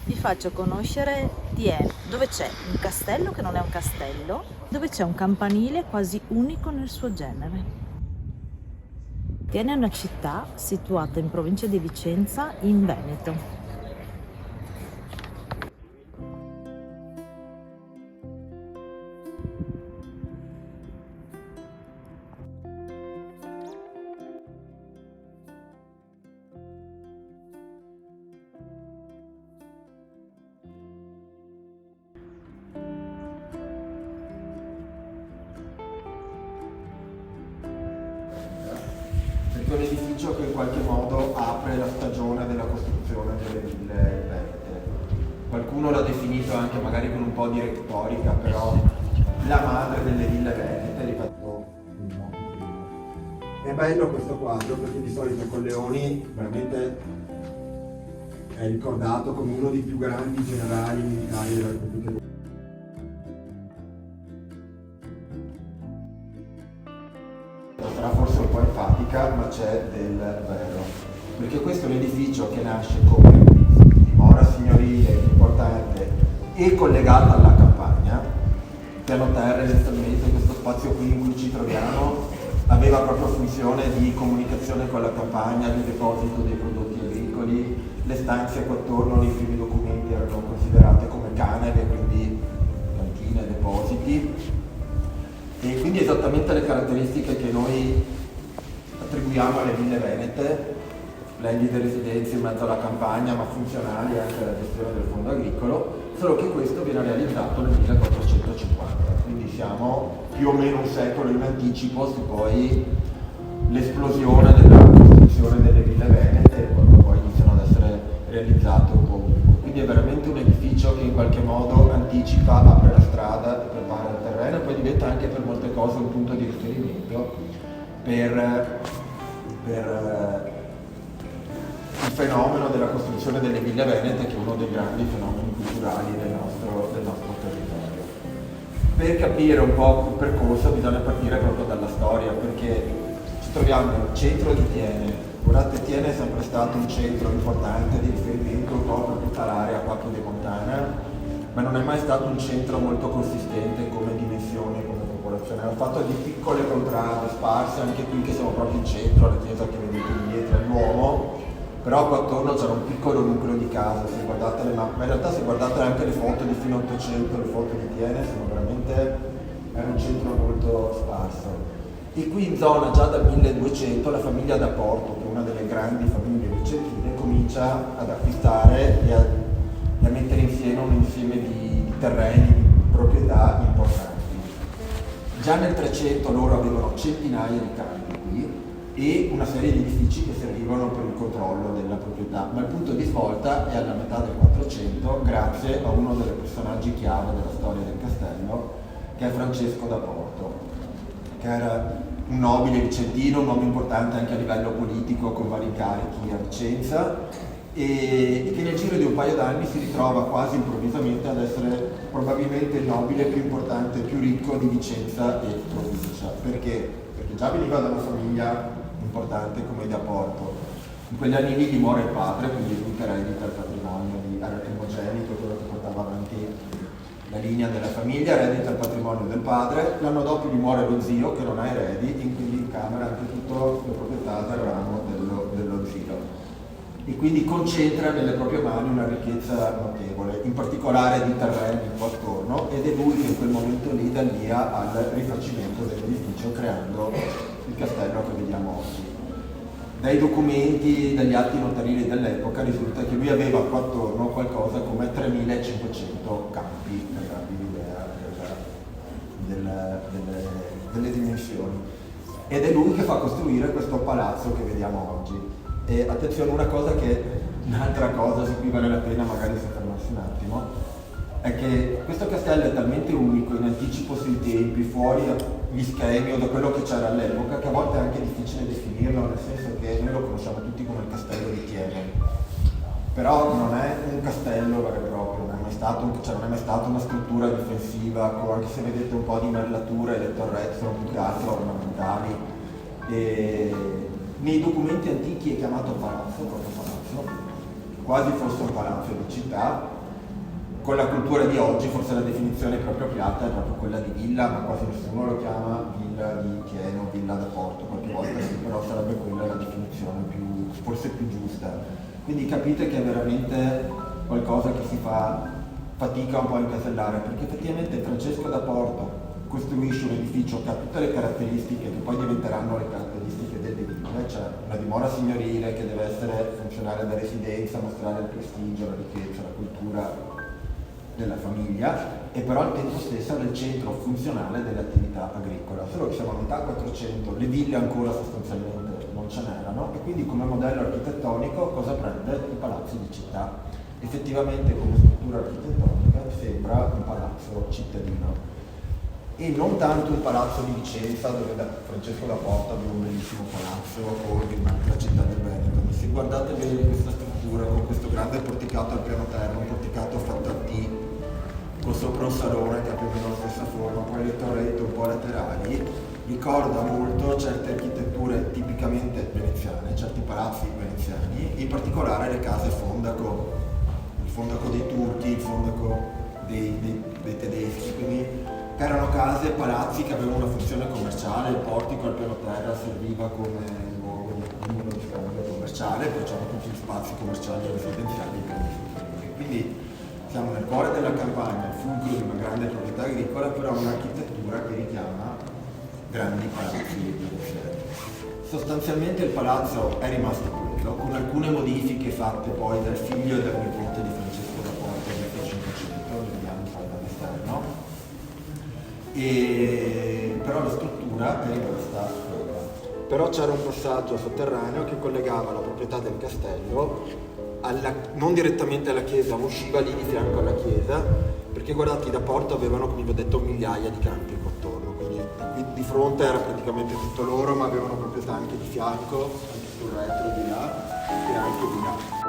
Vi faccio conoscere Thiene, dove c'è un castello che non è un castello, dove c'è un campanile quasi unico nel suo genere. Thiene è una città situata in provincia di Vicenza, in Veneto. Perché è un edificio che in qualche modo apre la stagione della costruzione delle ville venete. Qualcuno l'ha definito anche magari con un po' di retorica, però la madre delle ville venete, ripeto. È bello questo quadro perché di solito con Leoni veramente è ricordato come uno dei più grandi generali militari della Repubblica. Sarà forse un po' enfatica, ma c'è del vero. Perché questo è un edificio che nasce come dimora signorile importante e collegata alla campagna. Piano terra, inizialmente, questo spazio qui in cui ci troviamo aveva proprio funzione di comunicazione con la campagna, di deposito dei prodotti agricoli. Le stanze qua attorno nei primi documenti erano considerate come caneve, quindi cantine, depositi. E quindi esattamente le caratteristiche che noi attribuiamo alle ville venete, splendide residenze in mezzo alla campagna, ma funzionali anche alla gestione del fondo agricolo, solo che questo viene realizzato nel 1450, quindi siamo più o meno un secolo in anticipo su poi l'esplosione della costruzione delle ville venete, quando poi iniziano ad essere realizzate un po' ovunque. Quindi è veramente un edificio che in qualche modo anticipa, apre la strada, prepara il terreno e poi diventa anche per molte cose un punto di riferimento per il fenomeno della costruzione delle ville venete, che è uno dei grandi fenomeni culturali del nostro territorio. Per capire un po' il percorso bisogna partire proprio dalla storia, perché ci troviamo nel centro di Thiene. Guardate, Thiene è sempre stato un centro importante di riferimento un po' per tutta l'area qua di Montana, ma non è mai stato un centro molto consistente come dimensioni, come popolazione. Hanno fatto di piccole contrade sparse, anche qui che siamo proprio in centro, la chiesa che vedete dietro è l'uomo, però qua attorno c'era un piccolo nucleo di case, se guardate le mappe, ma in realtà se guardate anche le foto di fine 800, le foto di Thiene, sono veramente, era un centro molto sparso. E qui in zona già dal 1200 la famiglia da Porto, che è una delle grandi famiglie vicentine, comincia ad acquistare e a mettere insieme un insieme di terreni, di proprietà importanti. Già nel 300 loro avevano centinaia di campi qui e una serie di edifici che servivano per il controllo della proprietà, ma il punto di svolta è alla metà del 400 grazie a uno dei personaggi chiave della storia del castello, che è Francesco da Porto, che era un nobile vicentino, un uomo importante anche a livello politico con vari incarichi a Vicenza, e che nel giro di un paio d'anni si ritrova quasi improvvisamente ad essere probabilmente il nobile più importante e più ricco di Vicenza e provincia. Perché? Perché già veniva da una famiglia importante come da Porto. In quegli anni lì dimora il padre, quindi lui che eredita il patrimonio, era primogenito, quello che portava avanti la linea della famiglia, eredita il patrimonio del padre. L'anno dopo gli muore lo zio che non ha eredi e quindi incamera anche tutte le proprietà del ramo dello zio. E quindi concentra nelle proprie mani una ricchezza notevole, in particolare di terreni qua attorno, ed è lui che in quel momento lì dà il via al rifacimento dell'edificio creando il castello che vediamo oggi. Dai documenti, dagli atti notarili dell'epoca risulta che lui aveva qua attorno qualcosa come 3500 campi, per darvi l'idea delle dimensioni. Ed è lui che fa costruire questo palazzo che vediamo oggi. E attenzione, un'altra cosa su cui vale la pena magari soffermarsi un attimo, è che questo castello è talmente unico, in anticipo sui tempi, fuori gli schemi o da quello che c'era all'epoca, che a volte è anche difficile definirlo, nel senso che noi lo conosciamo tutti come il castello di Thiene. Però non è un castello vero e proprio, non è mai stata una struttura difensiva, anche se vedete un po' di merlature, le torrette sono più che altro ornamentali. Nei documenti antichi è chiamato palazzo, proprio palazzo, quasi fosse un palazzo di città. Con la cultura di oggi forse la definizione più appropriata è proprio quella di villa, ma quasi nessuno lo chiama villa di Chieno, villa da porto, qualche volta sì, però sarebbe quella la definizione forse più giusta. Quindi capite che è veramente qualcosa che si fa fatica un po' a incasellare, perché effettivamente Francesco da Porto costruisce un edificio che ha tutte le caratteristiche che poi diventeranno le caratteristiche delle ville, cioè una dimora signorile che deve essere funzionale da residenza, mostrare il prestigio, la ricchezza, la cultura della famiglia, e però al tempo stesso del centro funzionale dell'attività agricola. Solo che siamo a metà 400, le ville ancora sostanzialmente non ce n'erano, e quindi come modello architettonico cosa prende? I palazzi di città. Effettivamente come struttura architettonica sembra un palazzo cittadino e non tanto un palazzo di Vicenza dove Francesco da Porta aveva un bellissimo palazzo, o in un'altra città del Veneto. Se guardate bene questa struttura con questo grande porticato al piano terra, un porticato fatto a T con sopra un salone che ha più o meno la stessa forma, poi le torrette un po' laterali, ricorda molto certe architetture tipicamente veneziane, certi palazzi veneziani, in particolare le case fondaco, il fondaco dei turchi, il fondaco dei tedeschi, quindi erano case, palazzi che avevano una funzione commerciale, il portico al piano terra serviva come luogo di scambio commerciale, poi c'erano tutti gli spazi commerciali e residenziali per gli strutture. Quindi siamo nel cuore della campagna, il fulcro di una grande proprietà agricola, però un'architettura che richiama grandi palazzi veneziani. Sostanzialmente il palazzo è rimasto quello, con alcune modifiche fatte poi dal figlio e dal nipote di Francesco da Porta nel 500, vediamo poi dall'esterno. Però la struttura è rimasta quella. Però c'era un passaggio sotterraneo che collegava la proprietà del castello non direttamente alla chiesa, ma usciva lì di fianco alla chiesa, perché guardate, da Porto avevano, come vi ho detto, migliaia di campi attorno, quindi di fronte era praticamente tutto loro, ma avevano proprietà anche di fianco, anche sul retro di là e anche di là.